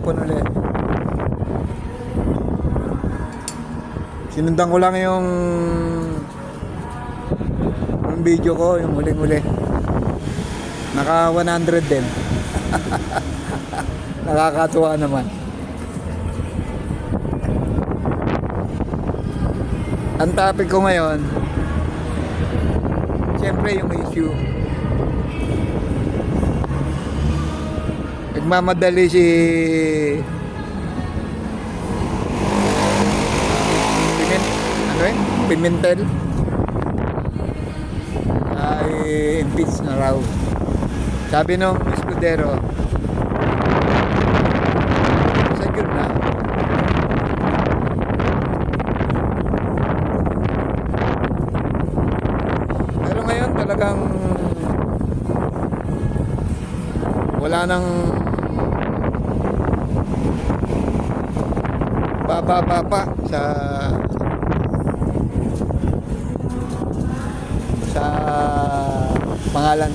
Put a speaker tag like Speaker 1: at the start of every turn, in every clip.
Speaker 1: hapon ulit. Sinundan ko lang yung video ko, yung huling-huli. Naka 100 din. Nakakatuwa naman. Ang topic ko ngayon, siyempre yung issue. Nagmamadali si Pimentel ay impeach na raw. Sabi nung Escudero, sa yun na. Pero ngayon talagang wala nang baba sa pangalan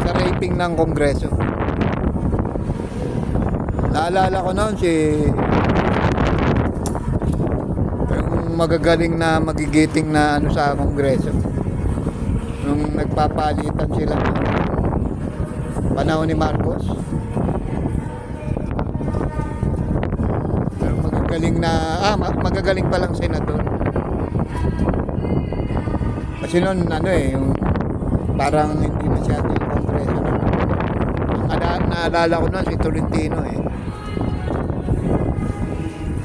Speaker 1: sa rating ng Kongreso. Naalala ko noon si yung magagaling na magigiting na ano sa Kongreso nung nagpapalitan sila panahon ni Marcos. Pero magagaling na magagaling pa lang senador. Kasi noon yung parang hindi masyado yung Kongreso. Naalala ko noon si Tolentino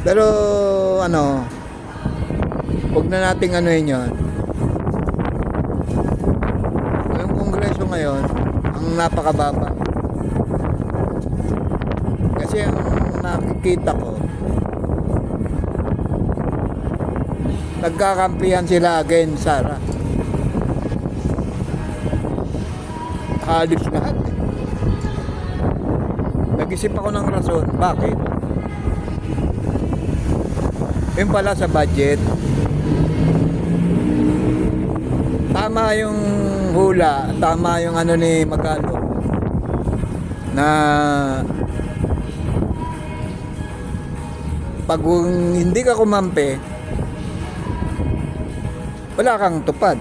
Speaker 1: Pero huwag na nating yun. Yung Kongreso ngayon ang napakababa. Kasi ang nakikita ko, nagkakampihan sila against Sara. Halos lahat Nag-isip ako ng rason. Bakit? Yung pala sa budget, tama yung hula, tama yung ni Magalo na pag hindi ka kumampi, wala kang tupad,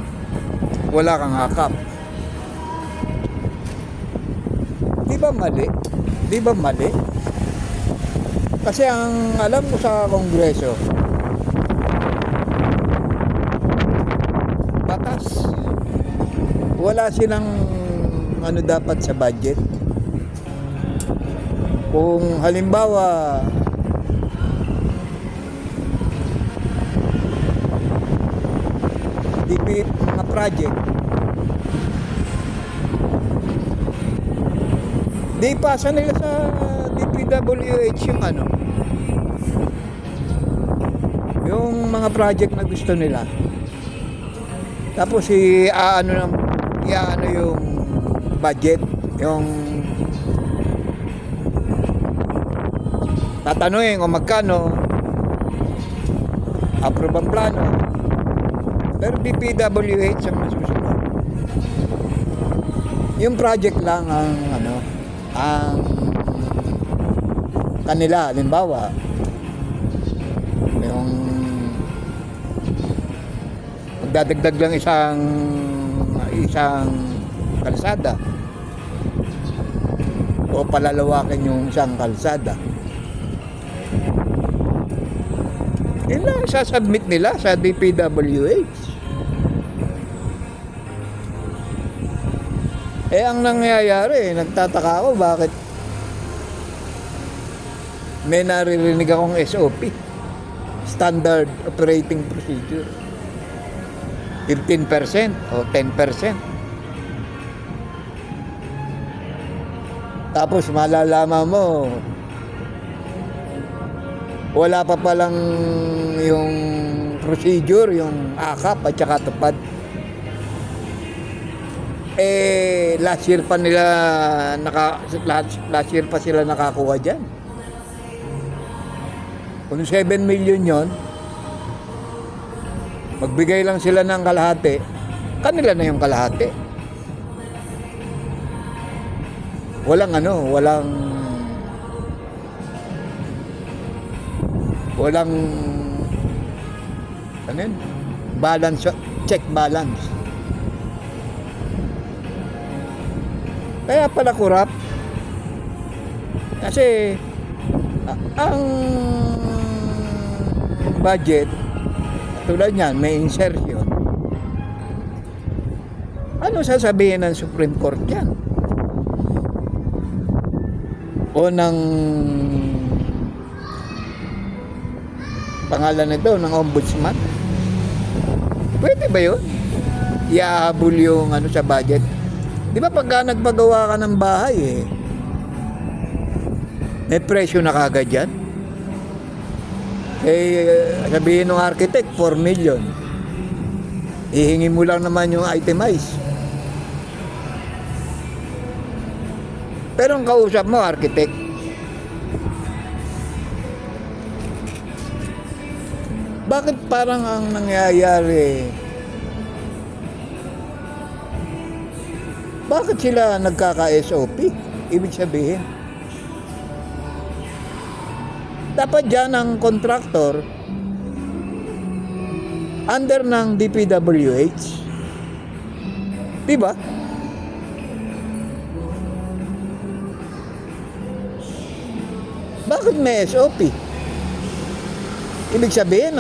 Speaker 1: wala kang hakap. Di ba mali? Kasi ang alam ko sa Kongreso, batas. Wala silang dapat sa budget. Kung halimbawa mga project, di pasa nila sa DPWH yung mga project na gusto nila. Tapos yung budget, yung tatanungin kung magkano, approve ang plano. Pero DPWH ang nasusunod. Yung project lang ang ang kanila. Halimbawa, yung magdadagdag lang isang kalsada o palalawakin yung isang kalsada, yun lang sasubmit nila sa DPWH. Ang nangyayari, nagtataka ako bakit may naririnig akong SOP, Standard Operating Procedure, 15% o 10%. Tapos malalaman mo, wala pa palang yung procedure, yung akap at saka tupad. Last year pa sila nakakuha dyan. Kung 7 million yon, magbigay lang sila ng kalahati, kanila na yung kalahati. walang ano yun? Balance, check balance. Kaya pala kurap. Kasi ang budget tulad niyan, may insertion. Ano sasabihin ng Supreme Court yan? O ng pangalan nito, ng ombudsman? Pwede ba yun? Iahabol yung sa budget. Di ba pagka nagpagawa ka ng bahay may presyo na kagad yan? Sabihin ng architect, 4 million. Ihingi mo lang naman yung itemize. Pero ang kausap mo, architect. Bakit parang ang nangyayari? Bakit sila nagkaka-SOP? Ibig sabihin, dapat dyan ang contractor under ng DPWH. Diba? Bakit may SOP? Ibig sabihin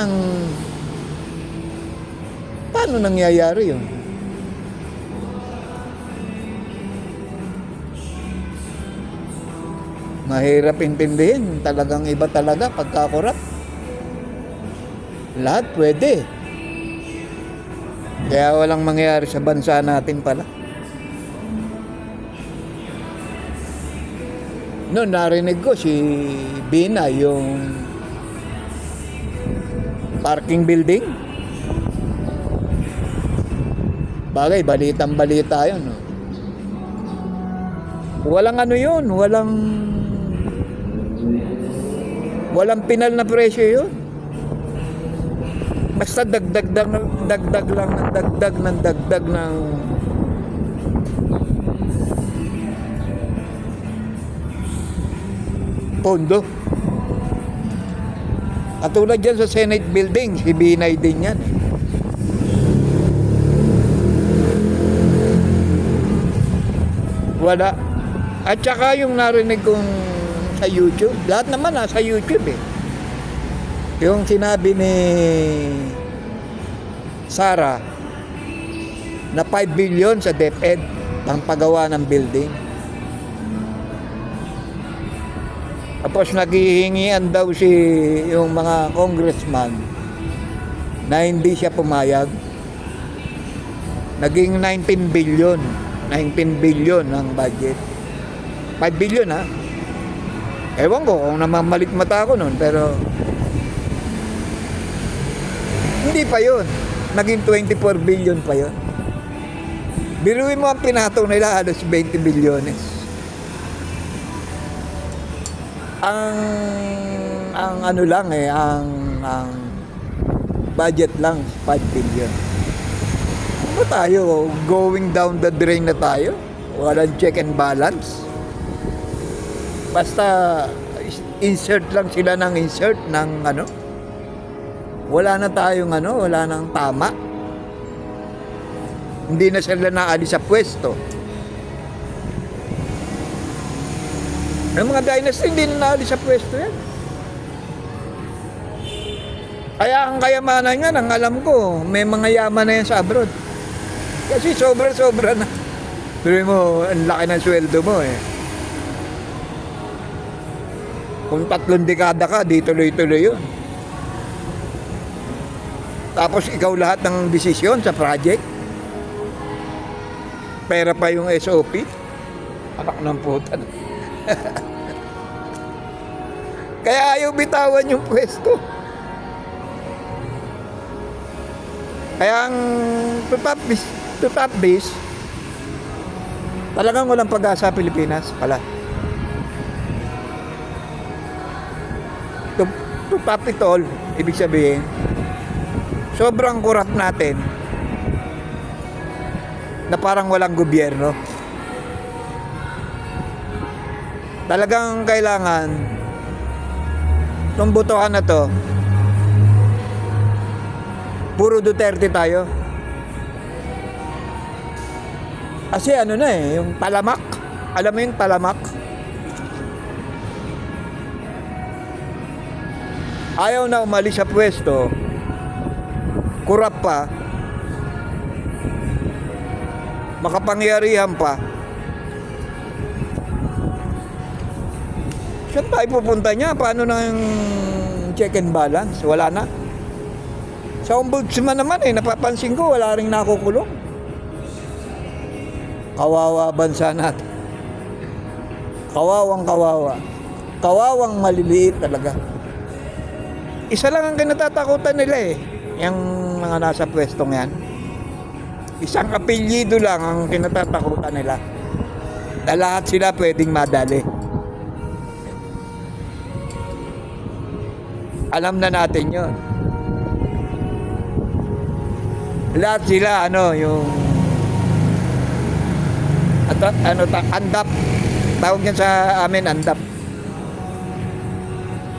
Speaker 1: paano nangyayari yun? Mahirap intindihin. Talagang iba talaga pagkakurap. Lahat pwede. Kaya walang mangyayari sa bansa natin pala. Noon narinig ko si Bina yung parking building. Bagay, balitang-balita yun. No? Walang yun, walang pinal na presyo yun. Basta dagdag ng pondo. Katulad dyan sa Senate building, si Binay din yan. Wala. At saka yung narinig kong sa YouTube, lahat naman sa YouTube yung sinabi ni Sara na 5 billion sa DepEd ang paggawa ng building. Tapos naghihingian daw yung mga congressman na hindi siya pumayag. Naging 19 billion ang budget. 5 billion Ewan ko kung namamalit mata ko nun, pero hindi pa yun. Naging 24 billion pa yun. Biruin mo ang pinatong nila, halos 20 bilyones. Ang budget lang 5 billion. Ano tayo? Going down the drain na tayo? Walang check and balance. Basta insert lang sila ng insert ng wala na tayong wala nang tama. Hindi na sila naalis sa pwesto. Ang mga dynasty hindi na naalis sa pwesto yan. Kaya ang kayamanan nga, ang alam ko, may mga yaman na yan sa abroad. Kasi sobra-sobra na. Pero mo, ang laki ng sweldo mo Kung 3 dekada ka, di tuloy-tuloy yun. Tapos ikaw lahat ng desisyon sa project. Pera pa yung SOP. Anak ng puta. Kaya ayaw bitawan yung pwesto. Kaya ang to top base, talagang walang pag-asa Pilipinas pala. To top it all, ibig sabihin, sobrang corrupt natin na parang walang gobyerno. Talagang kailangan itong botohan na to, puro Duterte tayo. Kasi ano na yung talamak. Alam mo yung talamak? Ayaw na umalis sa pwesto, kurap pa, makapangyarihan pa. Saan tayo pupunta niya? Paano na yung check and balance? Wala na. Sa ombudsman naman napapansin ko wala ring nakukulong. Kawawa bansa natin. Kawawang kawawa. Kawawang maliliit talaga. Isa lang ang kinatatakutan nila yung mga nasa pwestong yan. Isang apelyido lang ang kinatatakutan nila. Na lahat sila pwedeng madali. Alam na natin yon. Lahat sila yung andap. Tawag yan sa amin, andap.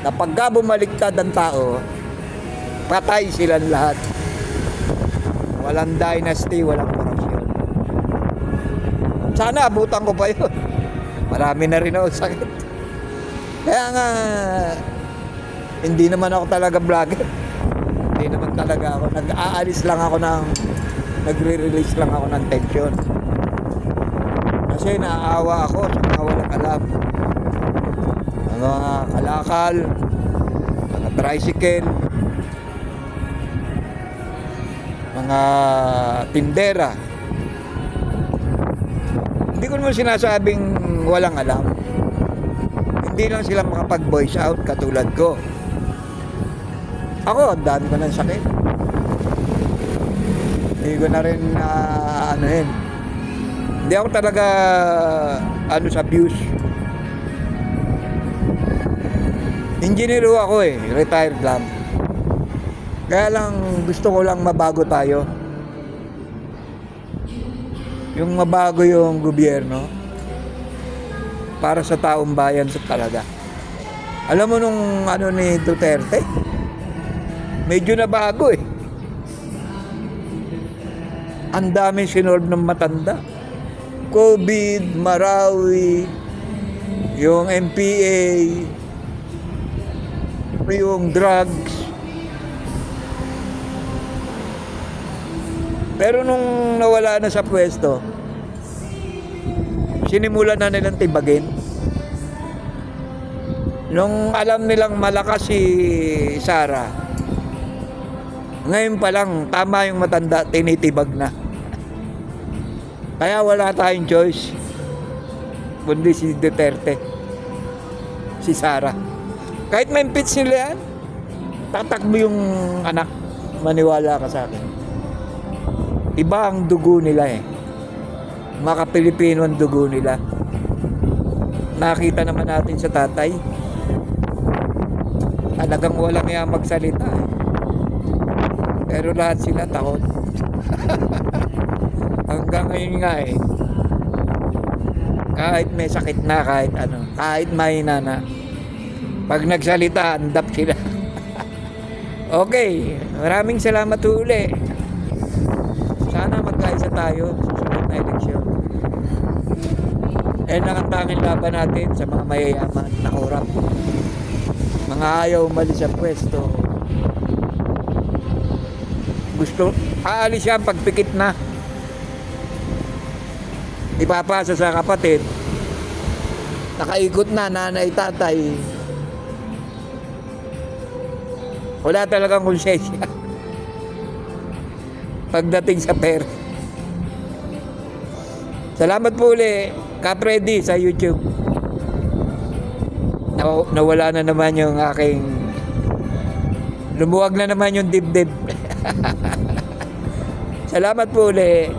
Speaker 1: Kapag bumaliktad ang tao, patay silang lahat. Walang dynasty, walang korupsyon. Sana abutan ko pa yun. Marami na rin ako sakit. Kaya nga, hindi naman ako talaga vlogger. Hindi naman talaga ako. Nag-aalis lang ako nagre-release lang ako ng tension. Kasi naaawa ako sa mga walang alam. Mga kalakal, mga tricycle, mga tindera. Hindi ko naman sinasabing walang alam. Hindi lang sila makapag-voice out katulad ko. Ako, ang dami ko ng sakit. Hindi ko na rin Hindi ako talaga sa abuse. Engineer ako retired lang. Kaya lang gusto ko lang mabago tayo. Yung mabago yung gobyerno para sa taong bayan sa talaga. Alam mo nung ni Duterte, medyo nabago Ang dami sinolve ng matanda. COVID, Marawi, yung MPA, yung drugs. Pero nung nawala na sa pwesto, sinimulan na nilang tibagin. Nung alam nilang malakas si Sara, ngayon pa lang, tama yung matanda, tinitibag na. Kaya wala tayong choice, kundi si Duterte, si Sara. Kahit may impeach nila yan, tatakbo yung anak, maniwala ka sa akin. Iba ang dugo nila Mga Pilipino ang dugo nila. Nakita naman natin sa tatay, talagang walang yang magsalita pero lahat sila takot. Hanggang ngayon nga kahit may sakit na, kahit mahina na, pag nagsalita, andap sila. Okay, maraming salamat uli. Sana magkaisa tayo sa susunod na eleksyon. Lang ang tanging laban natin sa mga mayayaman na korap. Mga ayaw umalis sa pwesto. Gusto, aalis yan pagpikit na. Ipapasa sa kapatid. Nakaikot na, nanay, tatay. Wala talagang konsensya pagdating sa pera. Salamat po uli, Kapredi sa YouTube. Nawala na naman yung aking, lumuwag na naman yung dibdib. Salamat po uli.